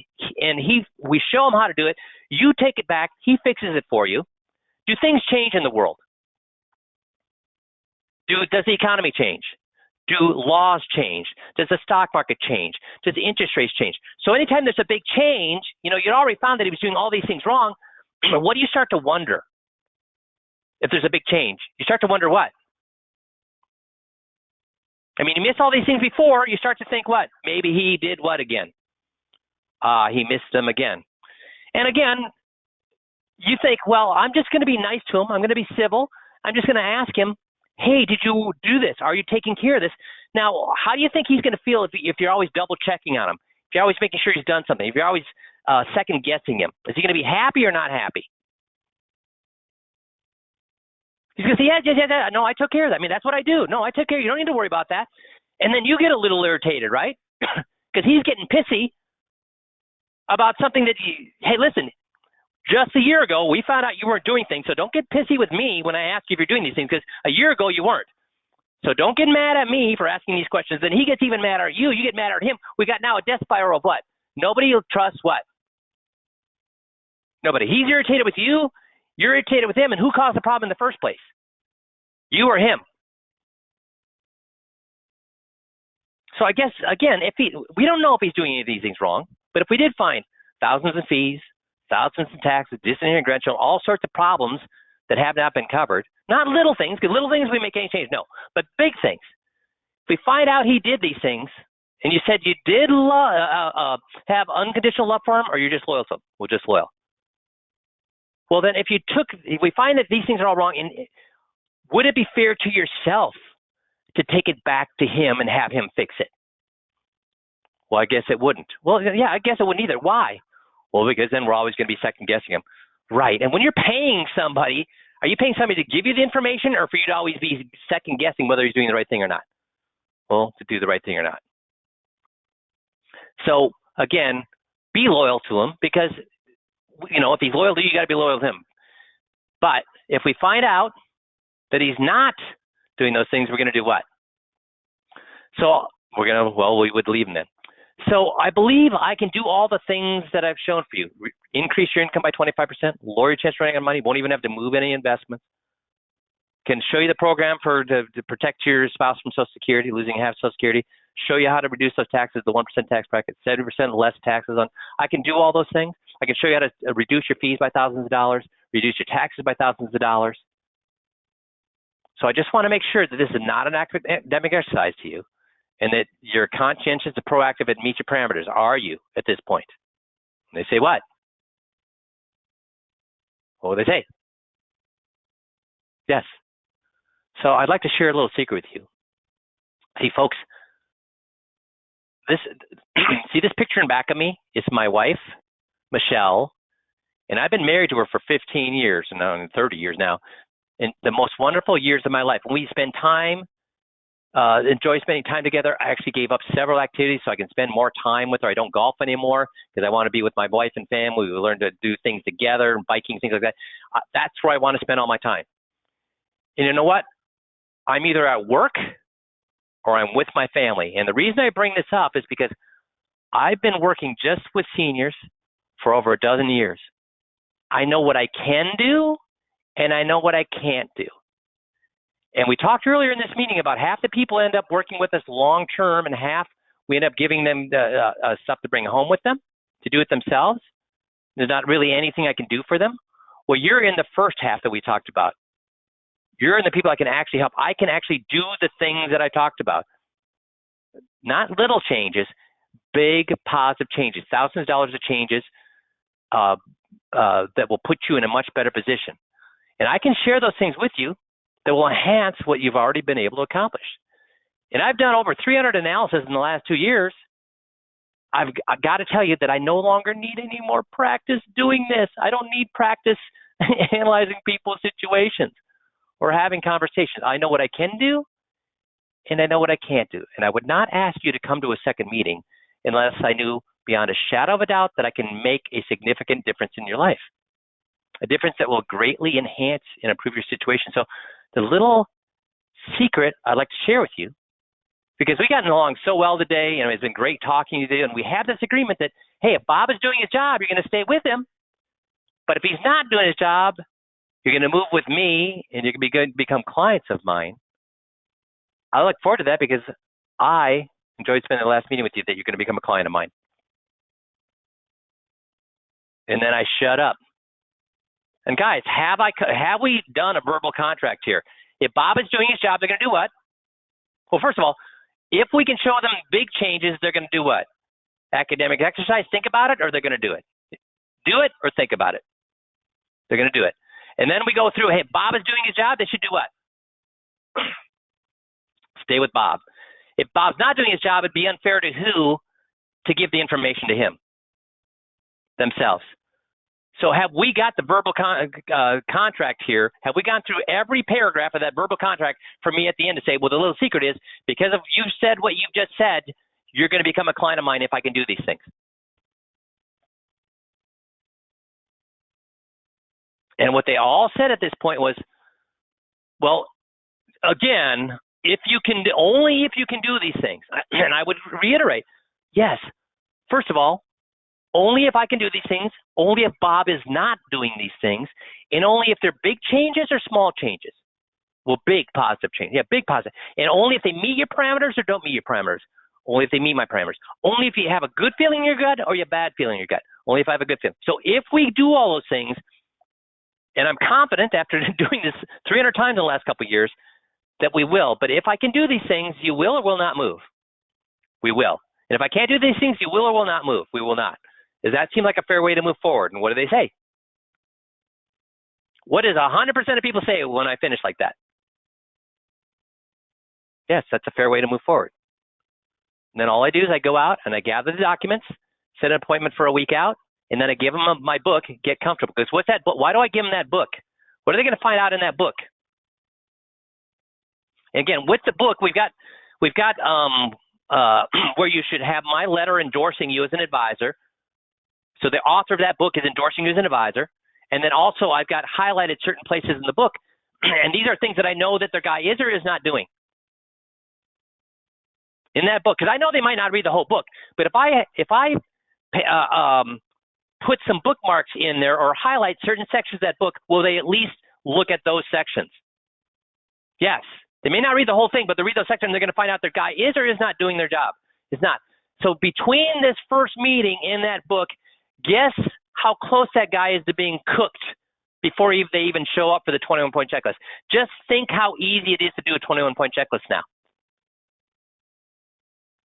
we show him how to do it. You take it back. He fixes it for you. Do things change in the world? Does the economy change? Do laws change? Does the stock market change? Does the interest rates change? So anytime there's a big change, you'd already found that he was doing all these things wrong. What do you start to wonder? If there's a big change, you start to wonder what? I mean, you missed all these things before. You start to think what? Maybe he did what again? He missed them again. And again, you think, well, I'm just going to be nice to him. I'm going to be civil. I'm just going to ask him, hey, did you do this? Are you taking care of this? Now, how do you think he's going to feel if you're always double checking on him? if you're always making sure he's done something, if you're always second guessing him, is he going to be happy or not happy? He's going to say, yeah, no, I took care of that. I mean, that's what I do. No, I took care of it. You don't need to worry about that. And then you get a little irritated, right? Because he's getting pissy about something that hey, listen, just a year ago, we found out you weren't doing things, so don't get pissy with me when I ask you if you're doing these things, because a year ago you weren't. So don't get mad at me for asking these questions. Then he gets even madder at you. You get mad at him. We got now a death spiral of what? Nobody will trust what? Nobody. He's irritated with you. You're irritated with him. And who caused the problem in the first place? You or him? So I guess, again, we don't know if he's doing any of these things wrong, but if we did find thousands in fees, thousands in taxes, distant grandchildren, all sorts of problems that have not been covered, not little things, because little things we make any change, no, but big things. If we find out he did these things, and you said you did have unconditional love for him, or you're just loyal to him? Well, just loyal. Well, then if we find that these things are all wrong, would it be fair to yourself to take it back to him and have him fix it? Well, I guess it wouldn't. Well, yeah, I guess it wouldn't either. Why? Well, because then we're always going to be second guessing him. Right. And when you're paying somebody, are you paying somebody to give you the information or for you to always be second guessing whether he's doing the right thing or not? Well, to do the right thing or not. So again, be loyal to him, because, if he's loyal to you, you got to be loyal to him. But if we find out that he's not doing those things, we're going to do what? So we would leave him then. So I believe I can do all the things that I've shown for you. Increase your income by 25%, lower your chance of running out of money, won't even have to move any investments. Can show you the program to protect your spouse from Social Security, losing half Social Security, show you how to reduce those taxes, the 1% tax bracket, 70% less taxes on. I can do all those things. I can show you how to reduce your fees by thousands of dollars, reduce your taxes by thousands of dollars. So I just want to make sure that this is not an academic exercise to you, and that you're conscientious and proactive and meet your parameters. Are you at this point? And they say what? What will they say? Yes. So I'd like to share a little secret with you. Hey, folks, see this picture in back of me? It's my wife, Michelle, and I've been married to her for 15 years, and now 30 years now, and the most wonderful years of my life. When we spend time, enjoy spending time together. I actually gave up several activities so I can spend more time with her. I don't golf anymore because I want to be with my wife and family. We learn to do things together, biking, things like that. That's where I want to spend all my time. And you know what? I'm either at work or I'm with my family. And the reason I bring this up is because I've been working just with seniors for over a dozen years. I know what I can do and I know what I can't do. And we talked earlier in this meeting about half the people end up working with us long term, and half we end up giving them stuff to bring home with them to do it themselves. There's not really anything I can do for them. Well, you're in the first half that we talked about. You're in the people I can actually help. I can actually do the things that I talked about. Not little changes, big positive changes, thousands of dollars of changes that will put you in a much better position. And I can share those things with you that will enhance what you've already been able to accomplish. And I've done over 300 analyses in the last 2 years. I've got to tell you that I no longer need any more practice doing this. I don't need practice analyzing people's situations or having conversations. I know what I can do, and I know what I can't do. And I would not ask you to come to a second meeting unless I knew beyond a shadow of a doubt that I can make a significant difference in your life, a difference that will greatly enhance and improve your situation. So the little secret I'd like to share with you, because we've gotten along so well today, and it's been great talking to you, and we have this agreement that, hey, if Bob is doing his job, you're going to stay with him. But if he's not doing his job, you're going to move with me, and you're going to become clients of mine. I look forward to that because I enjoyed spending the last meeting with you that you're going to become a client of mine. And then I shut up. And guys, have we done a verbal contract here? If Bob is doing his job, they're going to do what? Well, first of all, if we can show them big changes, they're going to do what? Academic exercise, think about it, or they're going to do it? Do it or think about it. They're going to do it. And then we go through, hey, Bob is doing his job, they should do what? Stay with Bob. If Bob's not doing his job, it'd be unfair to who? to give the information to him themselves. So have we got the verbal contract here? Have we gone through every paragraph of that verbal contract for me at the end to say, well, the little secret is because of you said what you've just said, you're going to become a client of mine if I can do these things. And what they all said at this point was, well, again, only if you can do these things. And I would reiterate, yes, first of all, only if I can do these things, only if Bob is not doing these things, and only if they're big changes or small changes. Well, big positive change. Yeah, big positive. And only if they meet your parameters or don't meet your parameters. Only if they meet my parameters. Only if you have a good feeling in your gut or you have a bad feeling in your gut. Only if I have a good feeling. So if we do all those things, and I'm confident after doing this 300 times in the last couple of years that we will, but if I can do these things, you will or will not move. We will. And if I can't do these things, you will or will not move. We will not. Does that seem like a fair way to move forward? And what do they say? What does 100% of people say when I finish like that? Yes, that's a fair way to move forward. And then all I do is I go out and I gather the documents, set an appointment for a week out, and then I give them my book, Get Comfortable. Because what's that book? Why do I give them that book? What are they going to find out in that book? And again, with the book, we've got where you should have my letter endorsing you as an advisor. So the author of that book is endorsing you as an advisor. And then also I've got highlighted certain places in the book. And these are things that I know that their guy is or is not doing in that book. Because I know they might not read the whole book. But if I put some bookmarks in there or highlight certain sections of that book, will they at least look at those sections? Yes. They may not read the whole thing, but they'll read those sections and they're going to find out their guy is or is not doing their job. Is not. So between this first meeting in that book, guess how close that guy is to being cooked before they even show up for the 21-point checklist. Just think how easy it is to do a 21-point checklist now.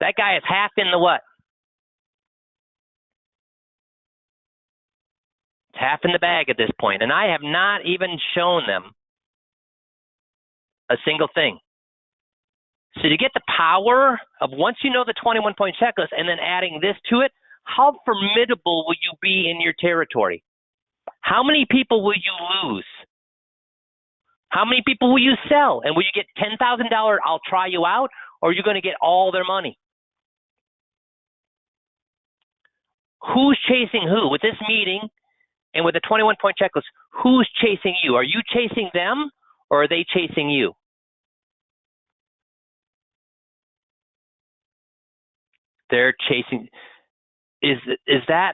That guy is half in the what? It's half in the bag at this point, and I have not even shown them a single thing. So to get the power of once you know the 21-point checklist and then adding this to it, how formidable will you be in your territory? How many people will you lose? How many people will you sell? And will you get $10,000, I'll try you out, or are you going to get all their money? Who's chasing who? With this meeting and with the 21-point checklist, who's chasing you? Are you chasing them or are they chasing you? They're chasing. Is that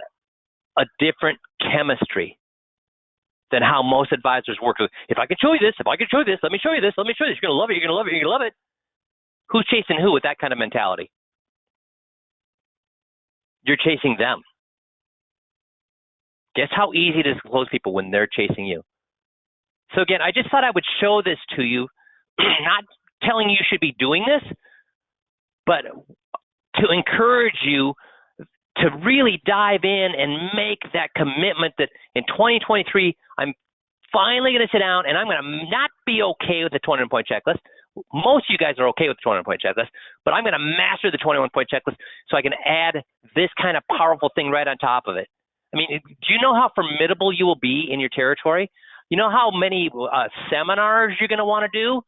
a different chemistry than how most advisors work with? If I can show you this, if I can show you this, let me show you this, let me show you this. You're going to love it, you're going to love it, you're going to love it. Who's chasing who with that kind of mentality? You're chasing them. Guess how easy it is to close people when they're chasing you. So again, I just thought I would show this to you, not telling you should be doing this, but to encourage you to really dive in and make that commitment that in 2023, I'm finally going to sit down and I'm going to not be okay with the 21-point checklist. Most of you guys are okay with the 21-point checklist, but I'm going to master the 21-point checklist so I can add this kind of powerful thing right on top of it. I mean, do you know how formidable you will be in your territory? You know how many seminars you're going to want to do?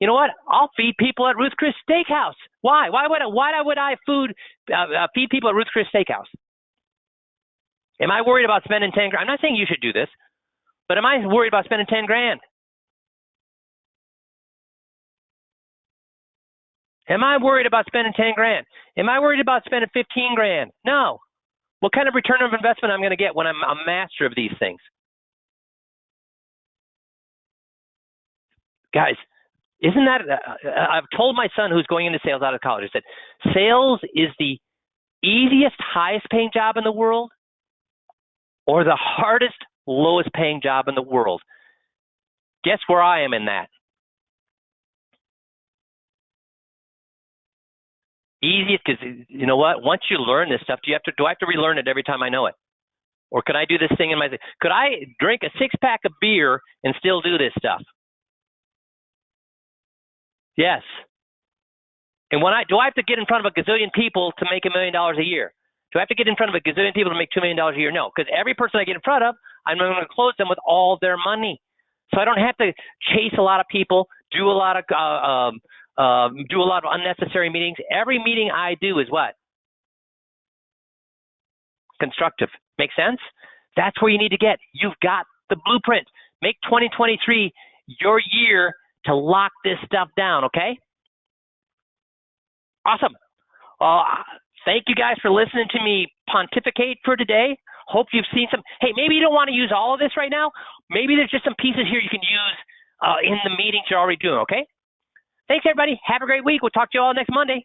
You know what? I'll feed people at Ruth's Chris Steakhouse. Why? Why would I feed people at Ruth's Chris Steakhouse? Am I worried about spending 10 grand? I'm not saying you should do this, but am I worried about spending 10 grand? Am I worried about spending 10 grand? Am I worried about spending 15 grand? No. What kind of return of investment I'm going to get when I'm a master of these things? Guys, isn't that, I've told my son who's going into sales out of college, I said, sales is the easiest, highest paying job in the world or the hardest, lowest paying job in the world. Guess where I am in that? Easiest, because you know what? Once you learn this stuff, do I have to relearn it every time I know it? Or could I do this thing in my, could I drink a 6-pack of beer and still do this stuff? Yes. And do I have to get in front of a gazillion people to make $1 million a year? Do I have to get in front of a gazillion people to make $2 million a year? No, because every person I get in front of, I'm going to close them with all their money. So I don't have to chase a lot of people, do a lot of unnecessary meetings. Every meeting I do is what? Constructive. Make sense? That's where you need to get. You've got the blueprint. Make 2023 your year to lock this stuff down, okay? Awesome. Thank you guys for listening to me pontificate for today. Hope you've seen some. Hey, maybe you don't want to use all of this right now. Maybe there's just some pieces here you can use in the meetings you're already doing, okay? Thanks, everybody. Have a great week. We'll talk to you all next Monday.